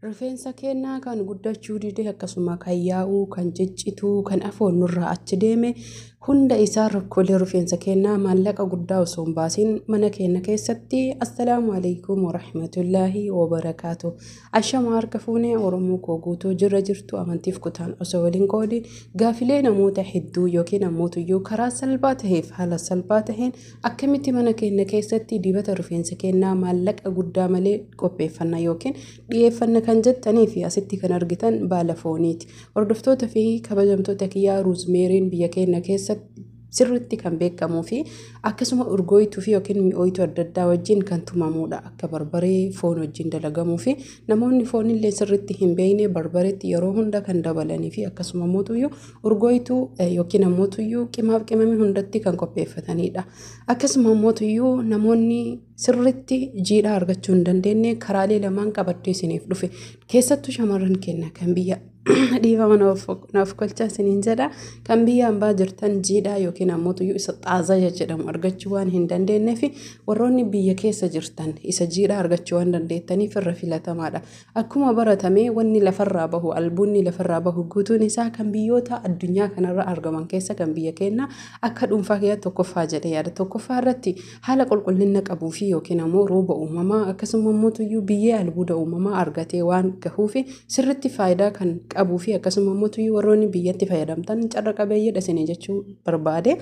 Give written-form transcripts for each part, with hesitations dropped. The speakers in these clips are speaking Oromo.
Rifeensa keenyaa kan guddachuu dide akkasuma kan yaa'uu, kan ciccituu, kan afoon nurraa achi deeme hunda isaa rakkoolee rifeensa keenyaa maallaqa guddaa osoo hin baasiin mana keenya keessatti assalaamu alaykum warahmatullaahi wabarakaatu. Ashama harka fuunee Oromoo koo guutuu jirra jirtu amantiif kutaan osoo waliin qoodin gaafilee namoota hedduu yookiin namootyyuu karaa salphaa ta'eef haala salphaa ta'een akkamitti mana keenya keessatti dibata rifeensa keenyaa maallaqa guddaa malee qopheeffannaa yookiin dhiyeeffannaa kan jettanii fi asitti kan argitan baala fooniiti. Hordoftoota fi kabajamtoota kiyyaa Roozmeeriin biyya keenya keessatti sirriitti kan beekamuu fi akkasuma urgooyituu fi yookiin mi'ooyituu adda addaa wajjin kan tumamuudha. Akka barbaree foon wajjin dalagamuu fi namoonni foon illee sirriitti hin beekne barbareetti yeroo hunda kan dabalanii fi akkasuma mootuyyuu urgooyituu yookiin ammotuyyuu qimaaf qimamii hundatti kan qopheeffatanidha. Akkasuma mootuyyuu namoonni sirriitti jiidhaa argachuu hin dandeenye karaalee lamaan qabattee isiniif dhufe keessattuu shamarran keenya kan biyya dhiifama naaf kolchaa isiniin jedha kan biyya hambaa jirtan jiidhaa yookiin ammotuyyuu isa xaazaya jedhamu argachuu waan hin dandeenye fi warroonni biyya keessa jirtan isa jiidhaa argachuu waan dandeettaniif irra filatamaadha. Akkuma baratame wanni lafarraa bahu albuunni lafarraa bahu guutuun isaa kan biyyoota addunyaa kanarra argaman keessa kan biyya keenya akka dhuunfaa kiyya tokkoffaa jedhee yaada. Tokkoffaa irratti haala qulqullina qabuu fi yookiin ammoo rooba uumamaa akkasuma ammotuyyuu biyyee albuuda uumamaa argatee waan gahuu fi sirriitti faayidaa kan qabuu fi akkasuma ammotuyyuu warroonni biyyatti fayyadamtan carra qabeeyyiidha isinii jechuu barbaade.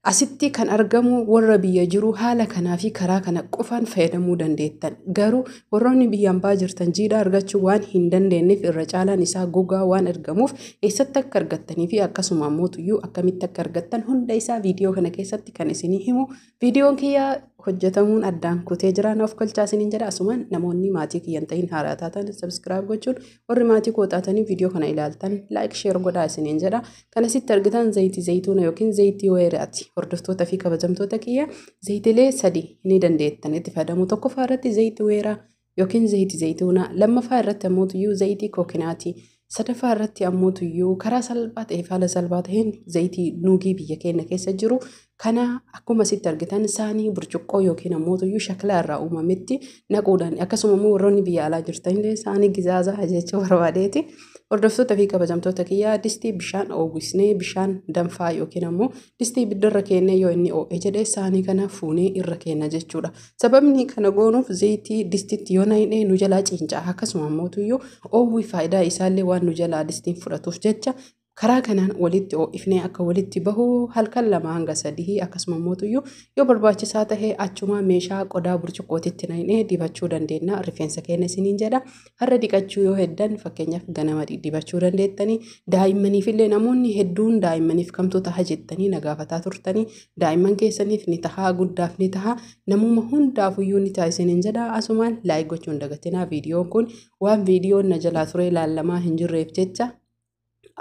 Asitti kan argamu warra biyya jiru haala kanaa fi karaa kana qofaan fayyadamuu dandeettan. Garuu warroonni biyya hambaa jirtan jiidhaa argachuu waan hin dandeenyeef irra caalaan isaa gogaa waan argamuuf eessatti akka argattanii fi akkasuma ammotuyyuu akkamitti akka argattan hunda isaa viidiyoo kana keessatti kan isinii himu. Viidiyoon kiyyaa hojjetamuun addaan kutee jira naaf kolchaa isiniin jedha. Asumaan namoonni maatii kiyyan ta'in haaraa taatan subscribe gochuun warri maatii koo taatanii viidiyoo kana ilaaltan like share godhaa isiniin jedha. Kan asitti argitan zayitii zayituuna yookiin zayitii weeraati. Hordoftoota fi kabajamtoota kiyya zayitilee sadii ni dandeettan itti fayyadamu. Tokkoffaa irratti zayitii weeraa yookiin zayitii zayituuna, lammaffaa irratti ammotuyyuu zayitii kookinaati, sadaffaa irratti ammotuyyuu karaa salphaa ta'ee haala salphaa ta'een zayitii nuugii biyya keenya keessa jiru. Kana akkuma asitti argitan saanii burcuqqoo yookiin ammotuyyuu shaklaa irraa uumametti naquudhaan akkasuma immoo warroonni biyya alaa jirtanillee saanii gizaazaa jechuu barbaadeeti. Hordoftoota fi kabajamtoota kiyyaa distii bishaan oowwisnee bishaan danfaa yookiin ammoo distii ibiddarra keennee yoo inni oo'e jedhee saanii kana fuunee irra keenna jechuudha. Sababni kana goonuuf zayitii distiitti yoo naqnee nu jalaa cincaa akkasuma ammotuyyuu oowwii faayidaa isaallee waan nu jalaa distiin fudhatuuf jecha karaa kanaan walitti oo'ifnee akka walitti bahu halkan 2 hanga 3 akkasuma ammotuyyuu yoo barbaachisaa ta'e achuma meeshaa qodaa burcuqqootitti naqnee dibachuu dandeenya. Rifeensa keenya isiniin jedha. Har'a dhiqachuu yoo heddan fakkeenyaaf ganama dibachuu dandeettanii. Daa'immaniif illee namoonni hedduun daa'immaniif kamtu taha jettanii na gaafataa turtanii. Daa'imman keessaniif ni taha, guddaaf ni taha, namuma hundaafuyyuu ni ta'a isiniin jedha. Asumaan laayik gochuu hin dagatinaa. Viidiyoon kun waan viidiyoon na jalaa ture ilaalamaa hin jirreef jecha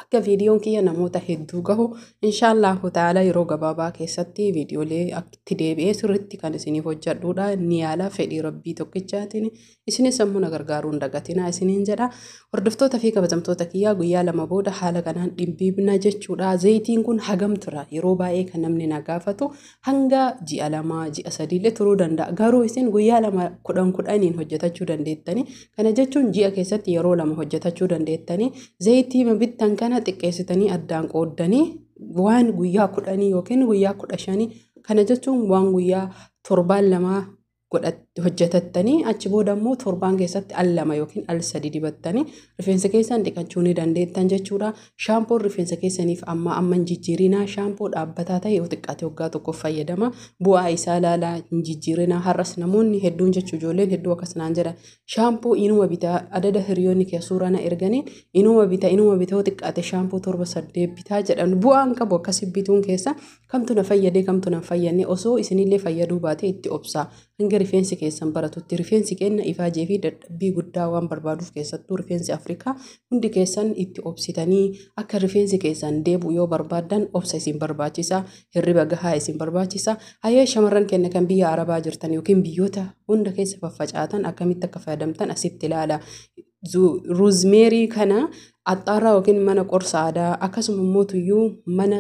akka viidiyoon kiyya namoota hedduu gahu inshaallahu ta'ala yeroo gabaabaa keessatti viidiyoolee itti deebi'ee sirriitti kan isiniif hojjedhuudha. Ni yaala fedhii rabbii tokkichaatiin isinis sammuu na gargaaruu hin dagatinaa isiniin jedha. Hordoftoota fi kabajamtoota kiyyaa guyyaa 2 booda haala kanaan dhimbiibna jechuudha. Zayitiin kun hagam tura yeroo baay'ee kan namni na gaafatu hanga ji'a 2 ji'a 3 illee turuu danda'a. Garuu isin guyyaa 2 10 hojjetachuu dandeettanii. Kana jechuun ji'a keessatti yeroo 2 hojjetachuu dandeettanii. Zayitii bittan kana xiqqeessitanii addaan qooddanii waan guyyaa 10 yookiin guyyaa 15 kana jechuun waan guyyaa 7 hojjetattanii achi booda immoo torbaan keessatti al 2 yookiin al 3 dibattanii rifeensa keessan dhiqachuu ni dandeettan jechuudha. Shaampoon rifeensa keessaniif amma jijjiirinaa shaampoo dhaabbataa ta'e yoo xiqqaate waggaa tokko fayyadama. Bu'aa isaa ilaalaa jijjiirinaa har'as namoonni hedduun jechuu ijoolleen hedduu akkasnaan jedha. Shaampoo inuma bitaa adada hiriyoonni kee suuraa na erganii inuma bitaa yoo xiqqaate shaampoo 7-8 bitaa jedhan bu'aan qabu akkasii bituun keessa kamtu na fayyadee kamtu na fayyadne osoo isinillee fayyaduu baate itti obsaa. Hanga rifeensi keessan baratutti rifeensi keenya ifaajee fi dadhabbii guddaa waan barbaaduuf keessattuu rifeensi Afrikaa hundi keessan itti obsitanii akka rifeensi keessan deebi'u yoo barbaadan obsa isin barbaachisa. Hirriba gahaa isin barbaachisa. Hayyee shamarran keenya kan biyya Arabaa jirtan yookiin biyyoota hunda keessa faffacaatan akkamitti akka fayyadamtan asitti ilaala. Roozmeerii kana axxaaraa yookiin mana qorsa aadaa akkasuma mootuyyuu mana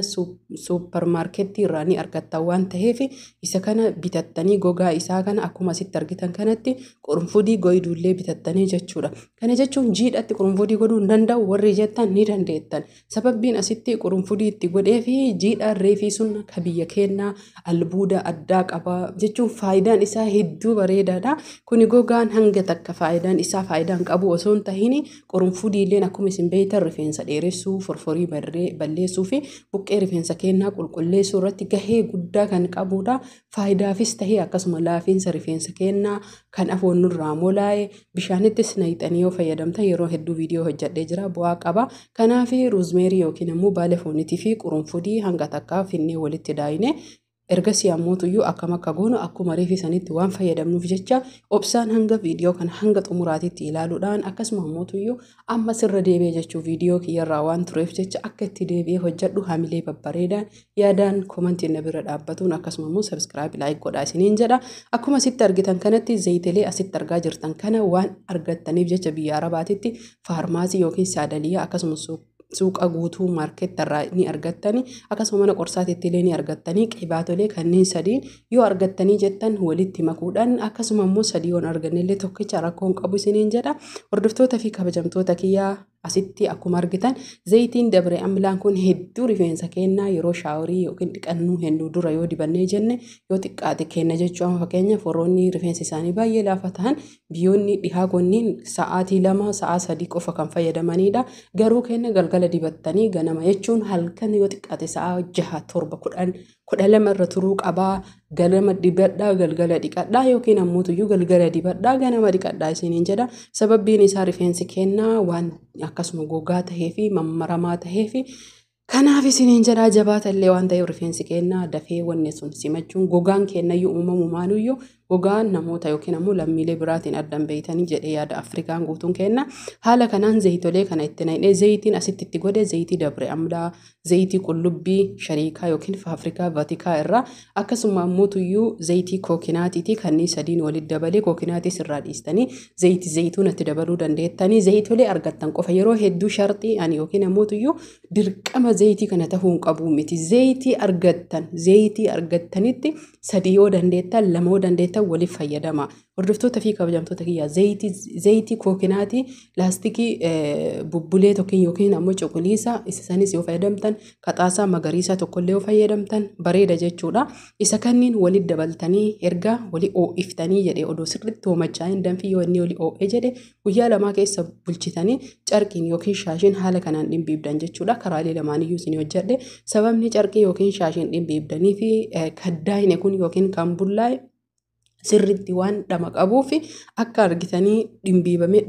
suupparmaarkeettii irraa ni argattan waan ta'eef isa kana bitattanii gogaa isaa kana akkuma asitti argitan kanatti qurunfudii goyduullee bitattanii jechuudha. Kana jechuun jiidhatti qurunfudii godhuu hin danda'u warri jettan ni dandeettan. Sababbiin asitti qurunfudii itti godhee fi jiidhaan reefii sun ka biyya keenyaa albuuda addaa qaba jechuun faayidaan isaa hedduu bareedaadha. Kuni gogaan hanga takka faayidaan isaa faayidaan qabu osoo hin tahin qurunfudiilleen akkuma isin beektan rifeensa dheeressuu, forforii balleessuu fi buqqee rifeensa keenyaa qulqulleessuu irratti gahee guddaa kan qabudha. Faayidaafis tahee akkasuma laafiinsa rifeensa keenyaa kan afoon nurraa molaa'e bishaanittis naqxanii yoo fayyadamtan yeroo hedduu viidiyoo hojjedhee jira bu'aa qaba. Kanaaf roozmeerii yookiin immoo baala fooniitii fi qurunfudii hanga takkaa finnee walitti daayine ergasii ammoo akka goonu akkuma reefi sanitti waan fayyadamnuuf jecha obsaan hanga viidiyoo kana hanga xumuraatitti ilaaluudhaan akkasuma ammoo amma sirra deebi'ee jechuu viidiyoo kiyyarraa waan tureef jecha akka itti deebi'ee hojjedhu hamilee babbareedaan yaadaan koomentiin na bira dhaabbatuun akkasuma immoo sabskiraayib laayik godhaa isiniin jedha. Akkuma asitti argitan kanatti zayitilee asitti argaa jirtan kana waan argattaniif jecha biyya arabaatitti faarmaasii yookiin saadaliyaa akkasuma suuqa guutuu maarkeettarraa ni argattanii akkasuma mana qorsaatitti illee ni argattanii qibaatolee kanneen sadiin yoo argattanii jettan walitti makuudhaan akkasuma immoo sadii yoon argannellee tokkicha rakkoon qabu isiniin jedha. Hordoftoota fi kabajamtoota kiyyaa asitti akkuma argitan zayitiin dabre amlaan kun hedduu rifeensa keenyaa yeroo shaaworii yookiin dhiqannuu hedduu dura yoo dibannee jenne yoo xiqqaate kenna jechuun amma fakkeenyaaf warroonni rifeensi isaanii baay'ee laafa ta'an biyyoonni dhihaa gonniin sa'aatii 2 sa'aa 3 qofa kan fayyadamanidha. Garuu kenna galgala dibattanii ganama jechuun halkan yoo xiqqaate sa'aa 6 7 12 irra turuu qabaa. Ganama dibadhaa galgala dhiqadhaa yookiin ammoo galgala dibadhaa ganama dhiqadhaa isiniin jedha. Sababbiin isaa rifeensi keenyaa waan akkasuma gogaa tahee fi mammaramaa tahee fi kanaaf isiniin jedha jabaatallee waan ta'eef rifeensi keenyaa dafee wanni sun simachuun gogaan keenyayyuu uumamummaanuyyuu gogaan namoota yookiin ammoo lammiilee biraatiin addan beeytanii jedhee yaada Afrikaan guutuun kenna. Haala kanaan zayitolee kana itti naqnee zayitiin asitti itti godhe zayitii dabre amlaa, zayitii qullubbii shariikaa yookiin faafrikaa vatikaa irraa akkasuma ammoo zayitii kookinaatiitii kanneen sadiin walitti dabalee kookinaatii sirraa dhiistanii zayituun itti dabaluu dandeettanii zayitolee argattan qofa yeroo hedduu sharxii ani yookiin ammoo dirqama zayitii kana ta'uu hin qabu miti. Zayitii argattanitti sadii yoo dandeettan lama yoo dandeettan waliif fayyadama. Hordoftoota fi kabajamtoota kiyyaa zayitii kookinaatii laastikii bubbulee tokkiin yookiin ammoo cuquliisa isa sanis yoo fayyadamtan qaxaasaa magariisa tokkollee yoo fayyadamtan bareeda jechuudha. Isa kanniin walitti dabaltanii erga walii oo'iftanii jedhee odoo sirriitti hoomachaa hin danfi yoo inni walii oo'ee jedhe guyyaa lamaa keessa bulchitanii carqiin yookiin shaashiin haala kanaan dhimbiibdan jechuudha. Karaalee lamaaniyyuu isin hojjedhe sababni carqii yookiin shaashiin dhimbiibdanii fi kaddaayine kun yookiin kan bullaa'e sirriitti waan dhama qabuuf akka argitanii dhimbiibamee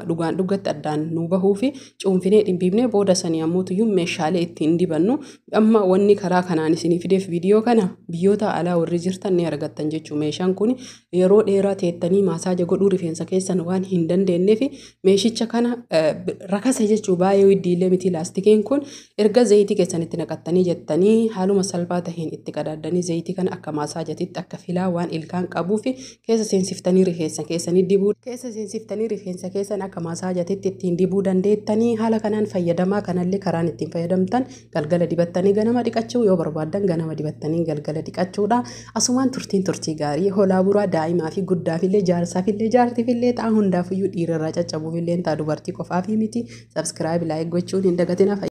dhugaan dhugatti addaan nu bahuu fi cuunfinee dhimbiibnee booda sanii ammoo meeshaalee ittiin dibannu amma wanni karaa kanaan isiniif fideef viidiyoo kana biyyoota alaa warri jirtan ni argattan jechuu. Meeshaan kun yeroo dheeraa teettanii maasaaja godhuu rifeensa keessan waan hin dandeenyeef meeshicha kana rakasa jechuu baay'ee widdiillee miti. Laastikiin kun erga zayitii keessanitti naqattanii jettanii haaluma salphaa taheen itti qadaaddanii zayitii kana akka maasaajatitti akka filaa waan ilkaan qabuuf keessa seensiftanii rifeensa keessan akka maasaajatitti ittiin dibuu dandeettanii. Haala kanaan fayyadamaa kanallee karaan ittiin fayyadamtan galgala dibattanii ganama dhiqachuu yoo barbaaddan ganama dibattanii galgala dhiqachuudha. Asumaan turtii gaarii holaa buraa daa'imaa fi guddaafillee jaarsaafillee jaartiifillee ta'a hundaafiyyuu dhiirarraa caccabuufillee ta'a dubartii qofaaf miti. Sabskiraayib laayik gochuun hin dagatina.